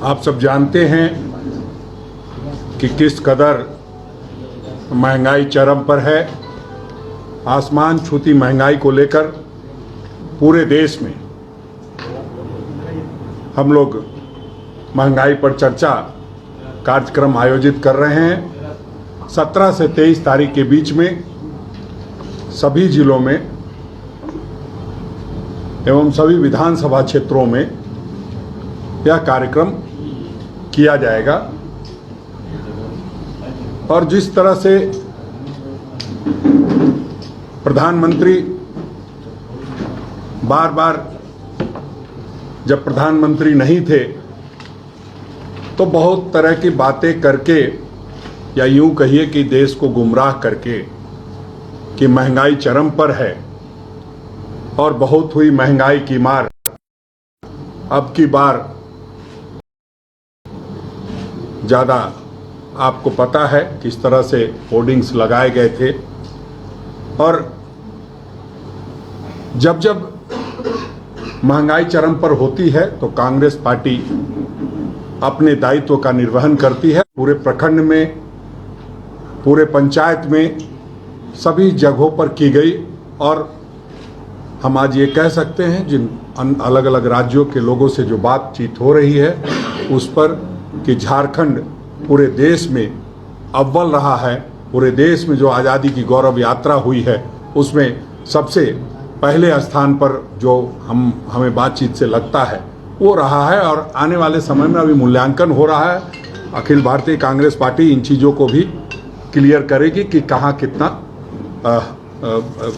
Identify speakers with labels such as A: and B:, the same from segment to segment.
A: आप सब जानते हैं कि किस कदर महंगाई चरम पर है। आसमान छूती महंगाई को लेकर पूरे देश में हम लोग महंगाई पर चर्चा कार्यक्रम आयोजित कर रहे हैं। 17 से 23 तारीख के बीच में सभी जिलों में एवं सभी विधानसभा क्षेत्रों में यह कार्यक्रम किया जाएगा। और जिस तरह से प्रधानमंत्री बार बार जब प्रधानमंत्री नहीं थे तो बहुत तरह की बातें करके या यूं कहिए कि देश को गुमराह करके कि महंगाई चरम पर है और बहुत हुई महंगाई की मार, अब की बार ज़्यादा आपको पता है किस तरह से होर्डिंग्स लगाए गए थे। और जब जब महंगाई चरम पर होती है तो कांग्रेस पार्टी अपने दायित्व का निर्वहन करती है। पूरे प्रखंड में, पूरे पंचायत में, सभी जगहों पर की गई। और हम आज ये कह सकते हैं जिन अलग अलग राज्यों के लोगों से जो बातचीत हो रही है उस पर कि झारखंड पूरे देश में अव्वल रहा है। पूरे देश में जो आज़ादी की गौरव यात्रा हुई है उसमें सबसे पहले स्थान पर जो हमें बातचीत से लगता है वो रहा है। और आने वाले समय में अभी मूल्यांकन हो रहा है। अखिल भारतीय कांग्रेस पार्टी इन चीज़ों को भी क्लियर करेगी कि कहाँ कितना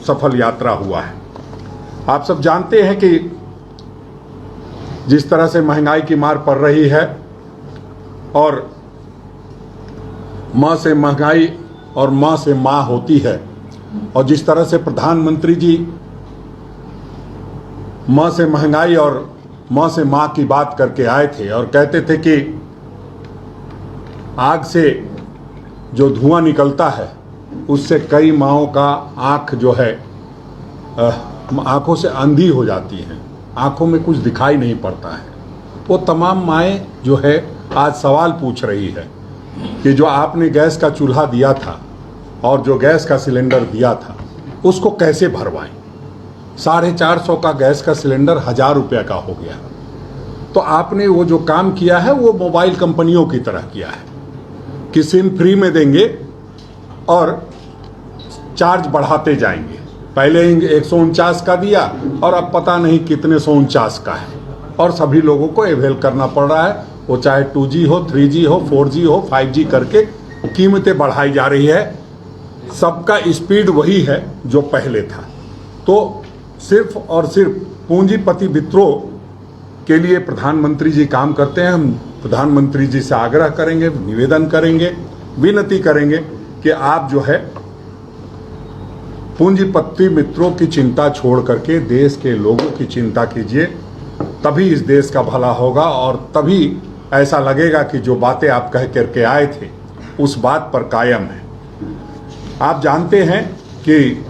A: सफल यात्रा हुआ है। आप सब जानते हैं कि जिस तरह से महंगाई की मार पड़ रही है और माँ से महंगाई और माँ से माँ होती है, और जिस तरह से प्रधानमंत्री जी माँ से महंगाई और माँ से माँ की बात करके आए थे और कहते थे कि आग से जो धुआं निकलता है उससे कई माँओं का आँख जो है आँखों से अंधी हो जाती हैं, आँखों में कुछ दिखाई नहीं पड़ता है। वो तमाम माएँ जो है आज सवाल पूछ रही है कि जो आपने गैस का चूल्हा दिया था और जो गैस का सिलेंडर दिया था उसको कैसे भरवाएं। 450 का गैस का सिलेंडर 1000 रुपये का हो गया। तो आपने वो जो काम किया है वो मोबाइल कंपनियों की तरह किया है कि सिम फ्री में देंगे और चार्ज बढ़ाते जाएंगे। पहले 149 का दिया और अब पता नहीं कितने 149 का है और सभी लोगों को अवेल करना पड़ रहा है। वो चाहे 2G हो, 3G हो, 4G हो, 5G करके कीमतें बढ़ाई जा रही है। सबका स्पीड वही है जो पहले था। तो सिर्फ और सिर्फ पूंजीपति मित्रों के लिए प्रधानमंत्री जी काम करते हैं। हम प्रधानमंत्री जी से आग्रह करेंगे, निवेदन करेंगे, विनती करेंगे कि आप जो है पूंजीपति मित्रों की चिंता छोड़ करके देश के लोगों की चिंता कीजिए। तभी इस देश का भला होगा और तभी ऐसा लगेगा कि जो बातें आप कह करके आए थे उस बात पर कायम है। आप जानते हैं कि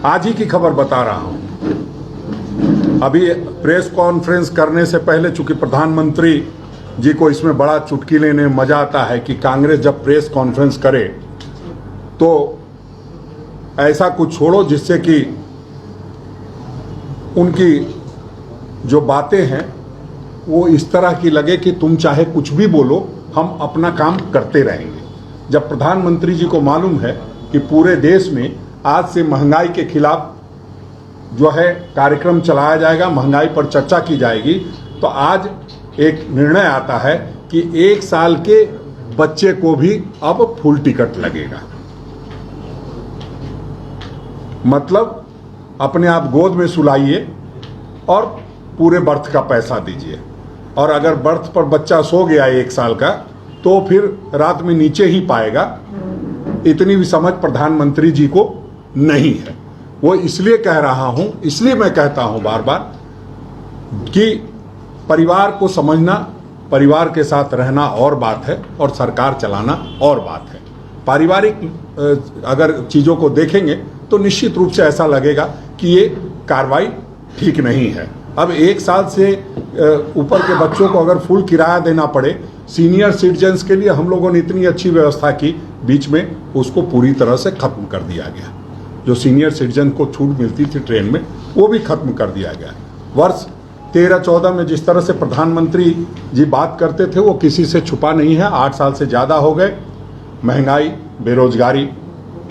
A: आज ही की खबर बता रहा हूं। अभी प्रेस कॉन्फ्रेंस करने से पहले, चूंकि प्रधानमंत्री जी को इसमें बड़ा चुटकी लेने में मजा आता है कि कांग्रेस जब प्रेस कॉन्फ्रेंस करे तो ऐसा कुछ छोड़ो जिससे कि उनकी जो बातें हैं वो इस तरह की लगे कि तुम चाहे कुछ भी बोलो, हम अपना काम करते रहेंगे। जब प्रधानमंत्री जी को मालूम है कि पूरे देश में आज से महंगाई के खिलाफ जो है कार्यक्रम चलाया जाएगा, महंगाई पर चर्चा की जाएगी, तो आज एक निर्णय आता है कि 1 साल के बच्चे को भी अब फुल टिकट लगेगा। मतलब अपने आप गोद में सुलाइए और पूरे बर्थ का पैसा दीजिए। और अगर बर्थ पर बच्चा सो गया 1 साल का तो फिर रात में नीचे ही पाएगा। इतनी भी समझ प्रधानमंत्री जी को नहीं है। वो इसलिए कह रहा हूं, इसलिए मैं कहता हूं बार बार कि परिवार को समझना, परिवार के साथ रहना और बात है और सरकार चलाना और बात है। पारिवारिक अगर चीज़ों को देखेंगे तो निश्चित रूप से ऐसा लगेगा कि ये कार्रवाई ठीक नहीं है। अब 1 साल से ऊपर के बच्चों को अगर फुल किराया देना पड़े, सीनियर सिटीजन्स के लिए हम लोगों ने इतनी अच्छी व्यवस्था की, बीच में उसको पूरी तरह से खत्म कर दिया गया। जो सीनियर सिटीजन को छूट मिलती थी ट्रेन में, वो भी खत्म कर दिया गया। वर्ष 13-14 में जिस तरह से प्रधानमंत्री जी बात करते थे, वो किसी से छुपा नहीं है। 8 साल से ज़्यादा हो गए, महंगाई, बेरोजगारी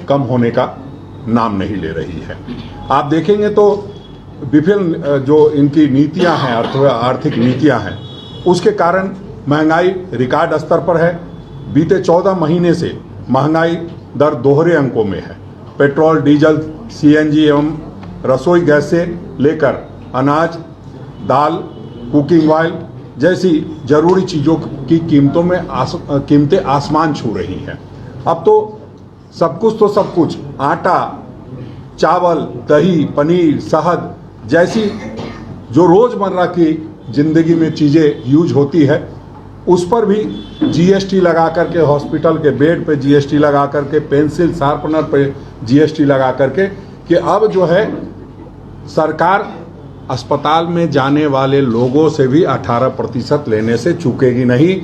A: कम होने का नाम नहीं ले रही है। आप देखेंगे तो विभिन्न जो इनकी नीतियां हैं, आर्थिक नीतियां हैं, उसके कारण महंगाई रिकॉर्ड स्तर पर है। बीते 14 महीने से महंगाई दर दोहरे अंकों में है। पेट्रोल, डीजल, सीएनजी एवं रसोई गैस से लेकर अनाज, दाल, कुकिंग ऑयल जैसी जरूरी चीज़ों की कीमतें आसमान छू रही हैं। अब तो सब कुछ आटा, चावल, दही, पनीर, शहद जैसी जो रोज़मर्रा की ज़िंदगी में चीज़ें यूज होती है, उस पर भी जीएसटी लगा करके, हॉस्पिटल के बेड पे जीएसटी लगा करके, पेंसिल शार्पनर पे जीएसटी लगा करके, कि अब जो है सरकार अस्पताल में जाने वाले लोगों से भी 18% लेने से चूकेगी नहीं।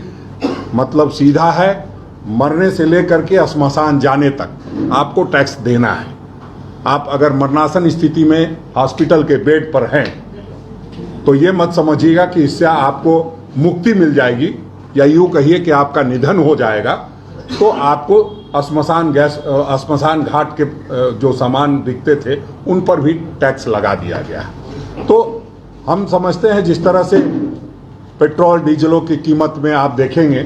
A: मतलब सीधा है, मरने से लेकर के श्मशान जाने तक आपको टैक्स देना है। आप अगर मरणासन स्थिति में हॉस्पिटल के बेड पर हैं तो ये मत समझिएगा कि इससे आपको मुक्ति मिल जाएगी, या यूँ कहिए कि आपका निधन हो जाएगा तो आपको श्मशान घाट के जो सामान बिकते थे उन पर भी टैक्स लगा दिया गया। तो हम समझते हैं जिस तरह से पेट्रोल डीजलों की कीमत में आप देखेंगे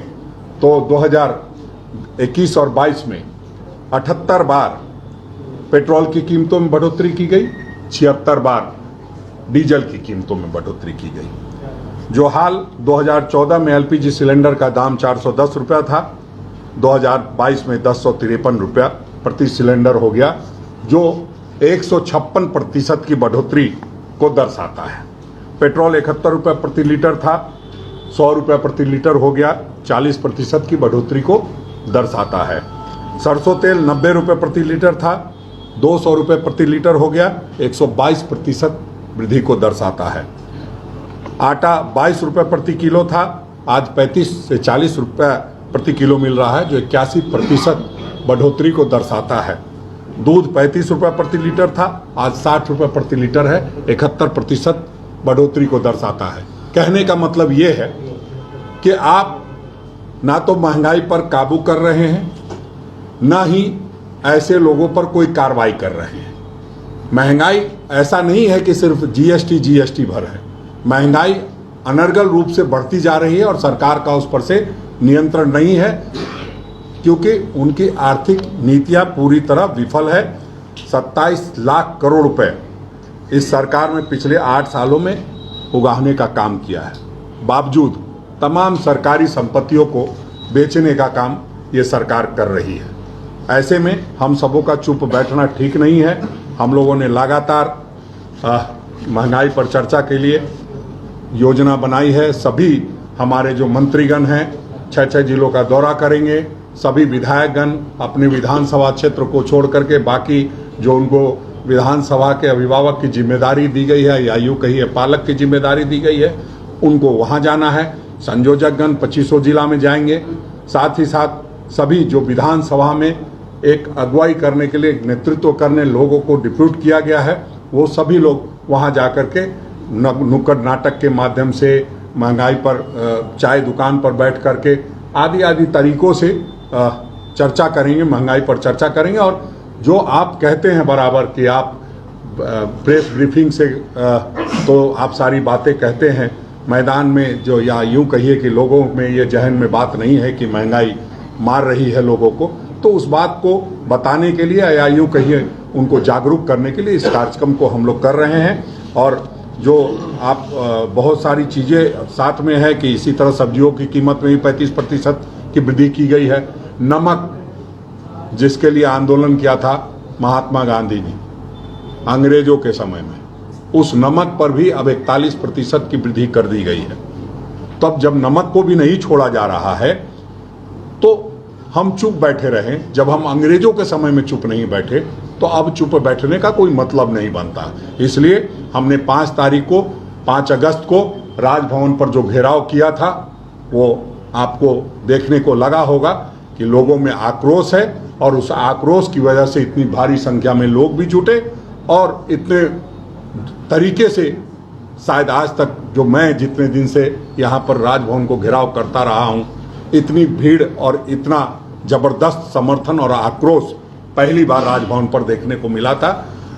A: तो 2021 और 22 में 78 बार पेट्रोल की कीमतों में बढ़ोतरी की गई, 76 बार डीजल की कीमतों में बढ़ोतरी की गई। जो हाल 2014 में एलपीजी सिलेंडर का दाम 410 रुपया था, 2022 में 1053 रुपया प्रति सिलेंडर हो गया, जो 156% की बढ़ोतरी को दर्शाता है। पेट्रोल 71 रुपये प्रति लीटर था, 100 रुपये प्रति लीटर हो गया, 40% की बढ़ोतरी को दर्शाता है। सरसों तेल 90 रुपये प्रति लीटर था, 200 रुपये प्रति लीटर हो गया, 122% वृद्धि को दर्शाता है। आटा 22 रुपये प्रति किलो था, आज 35 से 40 रुपये प्रति किलो मिल रहा है, जो 81% बढ़ोतरी को दर्शाता है। दूध 35 रुपये प्रति लीटर था, आज 60 रुपये प्रति लीटर है, 71% बढ़ोतरी को दर्शाता है। कहने का मतलब ये है कि आप ना तो महंगाई पर काबू कर रहे हैं, ना ही ऐसे लोगों पर कोई कार्रवाई कर रहे हैं। महंगाई ऐसा नहीं है कि सिर्फ जीएसटी भर है, महंगाई अनर्गल रूप से बढ़ती जा रही है और सरकार का उस पर से नियंत्रण नहीं है, क्योंकि उनकी आर्थिक नीतियां पूरी तरह विफल है। 27 लाख करोड़ रुपए इस सरकार में पिछले 8 सालों में उगाहने का काम किया है, बावजूद तमाम सरकारी संपत्तियों को बेचने का काम ये सरकार कर रही है। ऐसे में हम सबों का चुप बैठना ठीक नहीं है। हम लोगों ने लगातार महंगाई पर चर्चा के लिए योजना बनाई है। सभी हमारे जो मंत्रीगण हैं 6 जिलों का दौरा करेंगे। सभी विधायकगण अपने विधानसभा क्षेत्र को छोड़ करके बाकी जो उनको विधानसभा के अभिभावक की जिम्मेदारी दी गई है, या यूँ कहिए पालक की जिम्मेदारी दी गई है, उनको वहाँ जाना है। संयोजकगण 25 जिला में जाएंगे। साथ ही साथ सभी जो विधानसभा में एक अगुवाई करने के लिए, नेतृत्व करने लोगों को डिप्यूट किया गया है, वो सभी लोग वहाँ जा कर के नुक्कड़ नाटक के माध्यम से, महंगाई पर चाय दुकान पर बैठ कर के आदि तरीकों से चर्चा करेंगे, महंगाई पर चर्चा करेंगे। और जो आप कहते हैं बराबर कि आप प्रेस ब्रीफिंग से तो आप सारी बातें कहते हैं, मैदान में जो, या यूँ कहिए कि लोगों में ये जहन में बात नहीं है कि महंगाई मार रही है लोगों को, तो उस बात को बताने के लिए, या यूँ कहिए उनको जागरूक करने के लिए इस कार्यक्रम को हम लोग कर रहे हैं। और जो आप बहुत सारी चीज़ें साथ में है कि इसी तरह सब्जियों की कीमत में भी 35% की वृद्धि की गई है। नमक, जिसके लिए आंदोलन किया था महात्मा गांधी ने अंग्रेजों के समय में, उस नमक पर भी अब 41% की वृद्धि कर दी गई है। तब जब नमक को भी नहीं छोड़ा जा रहा है तो हम चुप बैठे रहें। जब हम अंग्रेजों के समय में चुप नहीं बैठे तो अब चुप बैठने का कोई मतलब नहीं बनता। इसलिए हमने 5 तारीख को 5 अगस्त को राजभवन पर जो घेराव किया था वो आपको देखने को लगा होगा कि लोगों में आक्रोश है और उस आक्रोश की वजह से इतनी भारी संख्या में लोग भी जुटे और इतने तरीके से शायद आज तक जो मैं जितने दिन से यहाँ पर राजभवन को घेराव करता रहा हूँ, इतनी भीड़ और इतना ज़बरदस्त समर्थन और आक्रोश पहली बार राजभवन पर देखने को मिला था।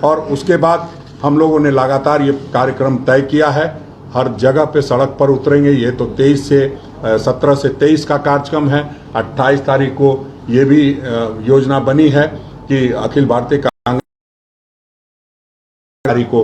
A: और उसके बाद हम लोगों ने लगातार ये कार्यक्रम तय किया है, हर जगह पे सड़क पर उतरेंगे। ये तो 17 से 23 का कार्यक्रम है। 28 तारीख को ये भी योजना बनी है कि अखिल भारतीय कांग्रेस को